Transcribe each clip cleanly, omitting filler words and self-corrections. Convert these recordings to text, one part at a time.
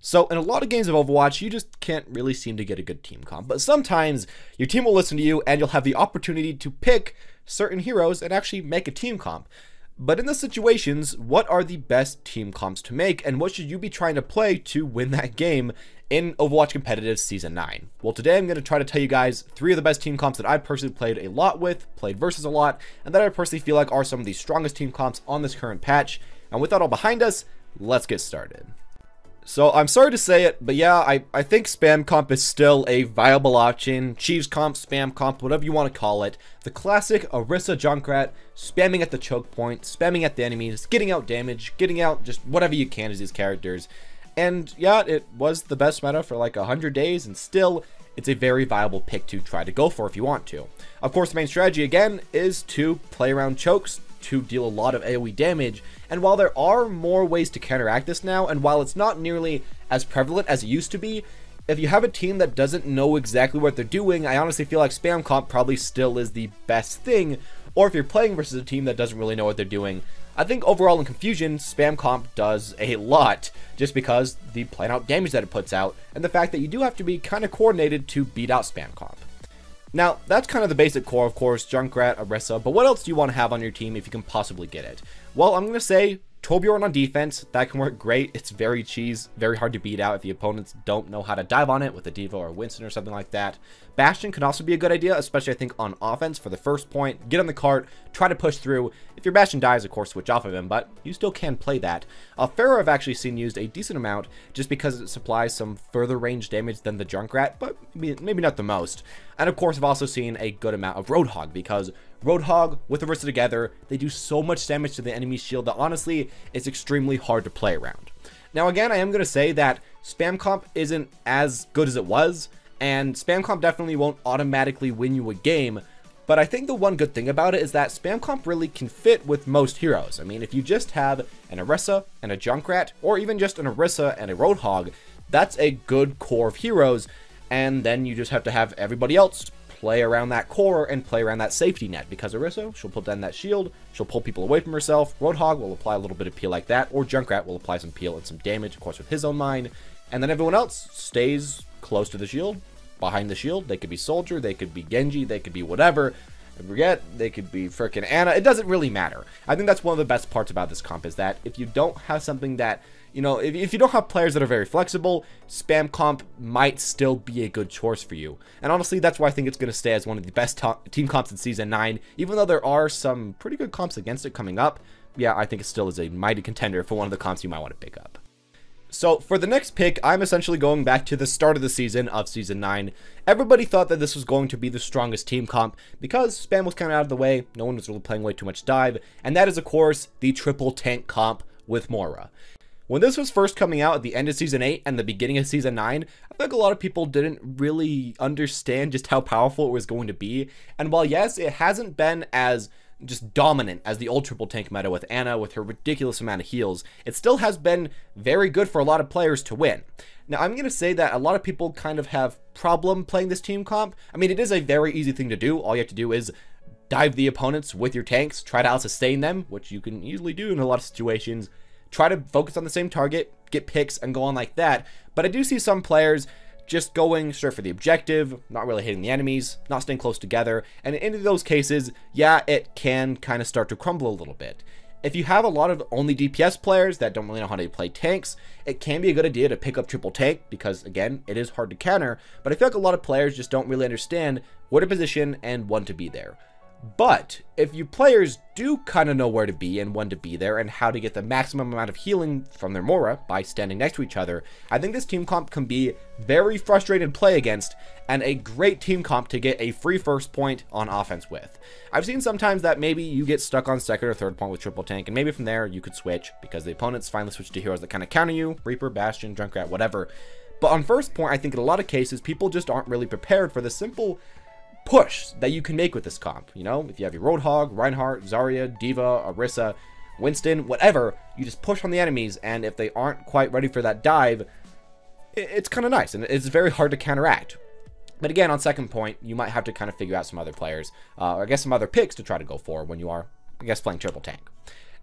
So in a lot of games of Overwatch, you just can't really seem to get a good team comp, but sometimes your team will listen to you and you'll have the opportunity to pick certain heroes and actually make a team comp. But in those situations, what are the best team comps to make, and what should you be trying to play to win that game in Overwatch Competitive Season 9? Well, today I'm going to try to tell you guys 3 of the best team comps that I personally played a lot with, played versus a lot, and that I personally feel like are some of the strongest team comps on this current patch. And with that all behind us, let's get started. So I'm sorry to say it, but yeah, I think spam comp is still a viable option. Cheese comp, spam comp, whatever you want to call it. The classic Orisa Junkrat, spamming at the choke point, spamming at the enemies, getting out damage, getting out just whatever you can as these characters. And yeah, it was the best meta for like 100 days, and still, it's a very viable pick to try to go for if you want to. Of course, the main strategy again is to play around chokes, to deal a lot of AoE damage, and while there are more ways to counteract this now, and while it's not nearly as prevalent as it used to be, if you have a team that doesn't know exactly what they're doing, I honestly feel like spam comp probably still is the best thing. Or if you're playing versus a team that doesn't really know what they're doing, I think overall in Confusion, spam comp does a lot, just because the plain out damage that it puts out, and the fact that you do have to be kind of coordinated to beat out spam comp. Now, that's kind of the basic core, of course, Junkrat, Orisa, but what else do you want to have on your team if you can possibly get it? Well, I'm going to say Torbjorn on defense. That can work great. It's very cheese, very hard to beat out if the opponents don't know how to dive on it with a D.Va or a Winston or something like that. Bastion can also be a good idea, especially I think on offense for the first point. Get on the cart, try to push through. If your Bastion dies, of course, switch off of him, but you still can play that. Pharah I've actually seen used a decent amount just because it supplies some further range damage than the Junkrat, but maybe not the most. And of course, I've also seen a good amount of Roadhog because Roadhog with Orisa together, they do so much damage to the enemy's shield that honestly, it's extremely hard to play around. Now again, I am going to say that spam comp isn't as good as it was, and spam comp definitely won't automatically win you a game, but I think the one good thing about it is that spam comp really can fit with most heroes. I mean, if you just have an Orisa and a Junkrat, or even just an Orisa and a Roadhog, that's a good core of heroes, and then you just have to have everybody else play around that core and play around that safety net, because Orisa, she'll put down that shield, she'll pull people away from herself, Roadhog will apply a little bit of peel like that, or Junkrat will apply some peel and some damage, of course with his own mine, and then everyone else stays close to the shield, behind the shield. They could be Soldier, they could be Genji, they could be whatever, I forget, they could be frickin' Ana, it doesn't really matter. I think that's one of the best parts about this comp is that if you don't have something that, you know, if you don't have players that are very flexible, spam comp might still be a good choice for you. And honestly, that's why I think it's going to stay as one of the best team comps in Season 9. Even though there are some pretty good comps against it coming up, yeah, I think it still is a mighty contender for one of the comps you might want to pick up. So for the next pick, I'm essentially going back to the start of the season of Season 9. Everybody thought that this was going to be the strongest team comp because spam was kind of out of the way, no one was really playing way too much dive, and that is of course the triple tank comp with Moira. When this was first coming out at the end of Season 8 and the beginning of Season 9, I think a lot of people didn't really understand just how powerful it was going to be. And while yes, it hasn't been as just dominant as the old triple tank meta with Ana with her ridiculous amount of heals, it still has been very good for a lot of players to win. Now, I'm going to say that a lot of people kind of have problem playing this team comp. I mean, it is a very easy thing to do. All you have to do is dive the opponents with your tanks, try to out-sustain them, which you can easily do in a lot of situations. Try to focus on the same target, get picks, and go on like that. But I do see some players just going straight for the objective, not really hitting the enemies, not staying close together, and in any of those cases, yeah, it can kind of start to crumble a little bit. If you have a lot of only DPS players that don't really know how to play tanks, it can be a good idea to pick up triple tank, because again, it is hard to counter, but I feel like a lot of players just don't really understand where to position and when to be there. But if you players do kind of know where to be and when to be there and how to get the maximum amount of healing from their Moira by standing next to each other, I think this team comp can be very frustrating to play against and a great team comp to get a free first point on offense with. I've seen sometimes that maybe you get stuck on second or third point with triple tank, and maybe from there you could switch because the opponents finally switch to heroes that kind of counter you, Reaper, Bastion, Junkrat, whatever. But on first point, I think in a lot of cases people just aren't really prepared for the simple push that you can make with this comp. You know, if you have your Roadhog, Reinhardt, Zarya, D.Va, Orisa, Winston, whatever, you just push on the enemies, and if they aren't quite ready for that dive, it's kind of nice, and it's very hard to counteract. But again, on second point, you might have to kind of figure out some other players, or I guess some other picks to try to go for when you are, I guess, playing triple tank.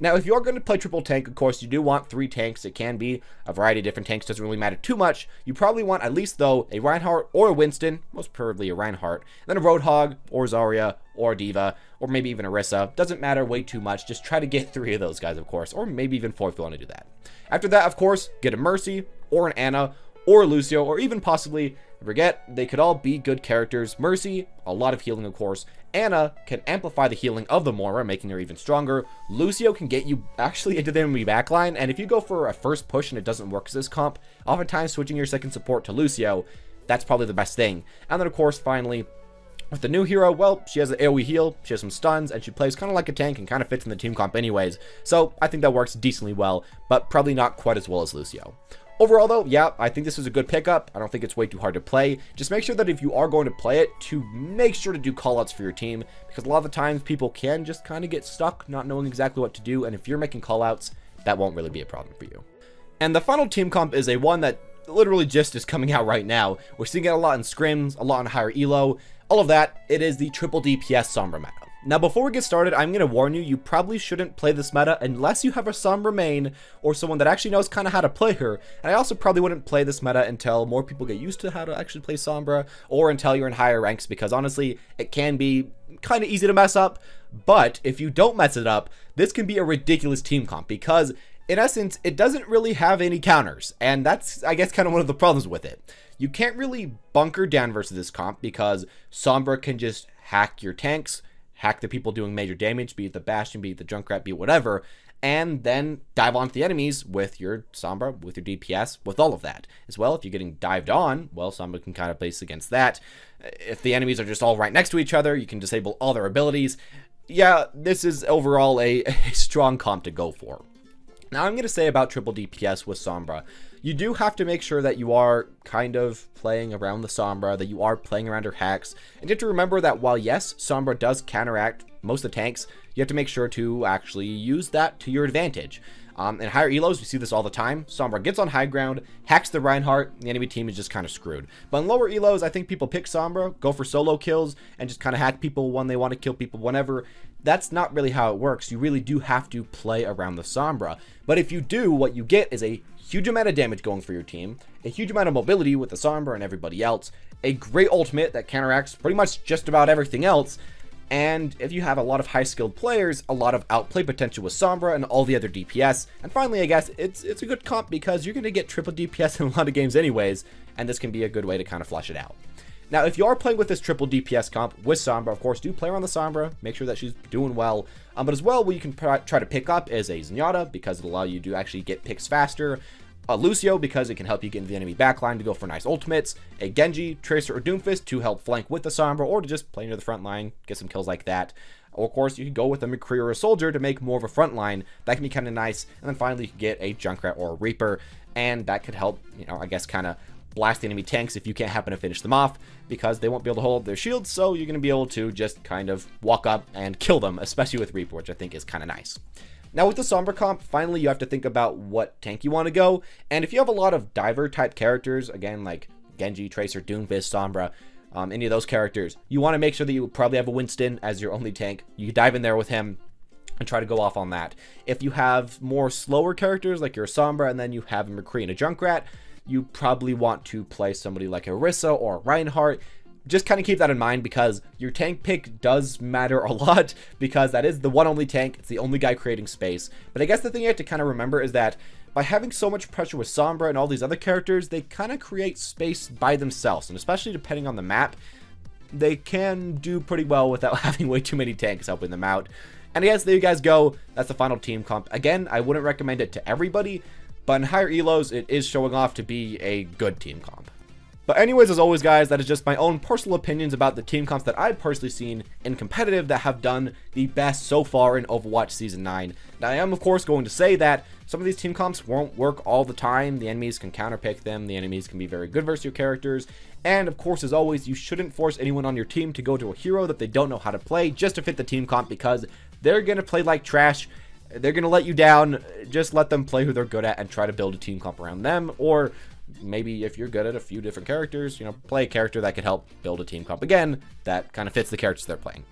Now, if you're going to play triple tank, of course, you do want 3 tanks. It can be a variety of different tanks. Doesn't really matter too much. You probably want at least, though, a Reinhardt or a Winston, most preferably a Reinhardt, then a Roadhog or Zarya or a D.Va, or maybe even Orisa. Doesn't matter way too much. Just try to get 3 of those guys, of course, or maybe even 4 if you want to do that. After that, of course, get a Mercy or an Ana or a Lucio, or even possibly, forget, they could all be good characters. Mercy, a lot of healing, of course. Ana can amplify the healing of the Moira, making her even stronger. Lucio can get you actually into the enemy backline, and if you go for a first push and it doesn't work as this comp, oftentimes switching your second support to Lucio, that's probably the best thing. And then, of course, finally, with the new hero, well, she has an AoE heal, she has some stuns, and she plays kind of like a tank and kind of fits in the team comp anyways. So I think that works decently well, but probably not quite as well as Lucio. Overall, though, yeah, I think this is a good pickup. I don't think it's way too hard to play. Just make sure that if you are going to play it, to make sure to do callouts for your team, because a lot of the times people can just kind of get stuck not knowing exactly what to do, and if you're making callouts, that won't really be a problem for you. And the final team comp is a one that literally just is coming out right now. We're seeing it a lot in scrims, a lot in higher elo, all of that. It is the triple DPS Sombra meta. Now, before we get started, I'm going to warn you, you probably shouldn't play this meta unless you have a Sombra main or someone that actually knows kind of how to play her. And I also probably wouldn't play this meta until more people get used to how to actually play Sombra, or until you're in higher ranks, because honestly, it can be kind of easy to mess up. But if you don't mess it up, this can be a ridiculous team comp, because in essence, it doesn't really have any counters, and that's, I guess, kind of one of the problems with it. You can't really bunker down versus this comp, because Sombra can just hack your tanks, hack the people doing major damage, be it the Bastion, be it the Junkrat, be it whatever, and then dive onto the enemies with your Sombra, with your DPS, with all of that. As well, if you're getting dived on, well, Sombra can kind of base against that. If the enemies are just all right next to each other, you can disable all their abilities. Yeah, this is overall a strong comp to go for. Now, I'm going to say about triple DPS with Sombra, you do have to make sure that you are kind of playing around the Sombra, that you are playing around her hacks. And you have to remember that while, yes, Sombra does counteract most of the tanks, you have to make sure to actually use that to your advantage. In higher elos, we see this all the time. Sombra gets on high ground, hacks the Reinhardt, the enemy team is just kind of screwed. But in lower elos, I think people pick Sombra, go for solo kills, and just kind of hack people when they want to kill people whenever. That's not really how it works. You really do have to play around the Sombra. But if you do, what you get is a huge amount of damage going for your team, a huge amount of mobility with the Sombra and everybody else, a great ultimate that counteracts pretty much just about everything else, and if you have a lot of high-skilled players, a lot of outplay potential with Sombra and all the other DPS. And finally, I guess, it's a good comp because you're going to get triple DPS in a lot of games anyways, and this can be a good way to kind of flush it out. Now, if you are playing with this triple DPS comp with Sombra, of course, do play around the Sombra, make sure that she's doing well. But as well, what you can try to pick up is a Zenyatta, because it'll allow you to actually get picks faster. A Lucio, because it can help you get into the enemy backline to go for nice ultimates. A Genji, Tracer, or Doomfist to help flank with the Sombra, or to just play near the front line, get some kills like that. Or, of course, you can go with a McCree or a Soldier to make more of a front line. That can be kind of nice. And then finally, you can get a Junkrat or a Reaper, and that could help, you know, I guess, kind of blast the enemy tanks if you can't happen to finish them off, because they won't be able to hold their shields, so you're going to be able to just kind of walk up and kill them, especially with Reaper, which I think is kind of nice. Now, with the Sombra comp, finally, you have to think about what tank you want to go, and if you have a lot of diver-type characters, again, like Genji, Tracer, Doomfist, Sombra, any of those characters, you want to make sure that you probably have a Winston as your only tank. You can dive in there with him and try to go off on that. If you have more slower characters, like your Sombra, and then you have a McCree and a Junkrat, you probably want to play somebody like Orisa or Reinhardt. Just kind of keep that in mind, because your tank pick does matter a lot, because that is the one only tank. It's the only guy creating space. But I guess the thing you have to kind of remember is that by having so much pressure with Sombra and all these other characters, they kind of create space by themselves. And especially depending on the map, they can do pretty well without having way too many tanks helping them out. And I guess there you guys go. That's the final team comp. Again, I wouldn't recommend it to everybody, but in higher elos, it is showing off to be a good team comp. But anyways, as always, guys, that is just my own personal opinions about the team comps that I've personally seen in competitive that have done the best so far in Overwatch Season 9. Now, I am, of course, going to say that some of these team comps won't work all the time. The enemies can counterpick them. The enemies can be very good versus your characters. And, of course, as always, you shouldn't force anyone on your team to go to a hero that they don't know how to play just to fit the team comp, because they're going to play like trash. They're going to let you down. Just let them play who they're good at and try to build a team comp around them. Or maybe if you're good at a few different characters, you know, play a character that could help build a team comp again that kind of fits the characters they're playing.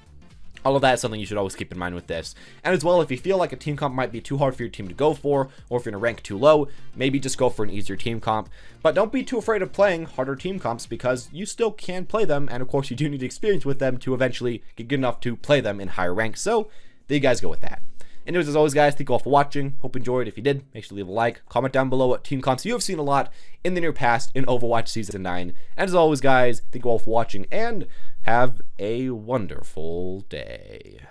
All of that is something you should always keep in mind with this. And as well, if you feel like a team comp might be too hard for your team to go for, or if you're in a rank too low, maybe just go for an easier team comp. But don't be too afraid of playing harder team comps, because you still can play them, and of course you do need experience with them to eventually get good enough to play them in higher ranks. So there you guys go with that. Anyways, as always, guys, thank you all for watching. Hope you enjoyed. If you did, make sure to leave a like. Comment down below what team comps you have seen a lot in the near past in Overwatch Season 9. And as always, guys, thank you all for watching, and have a wonderful day.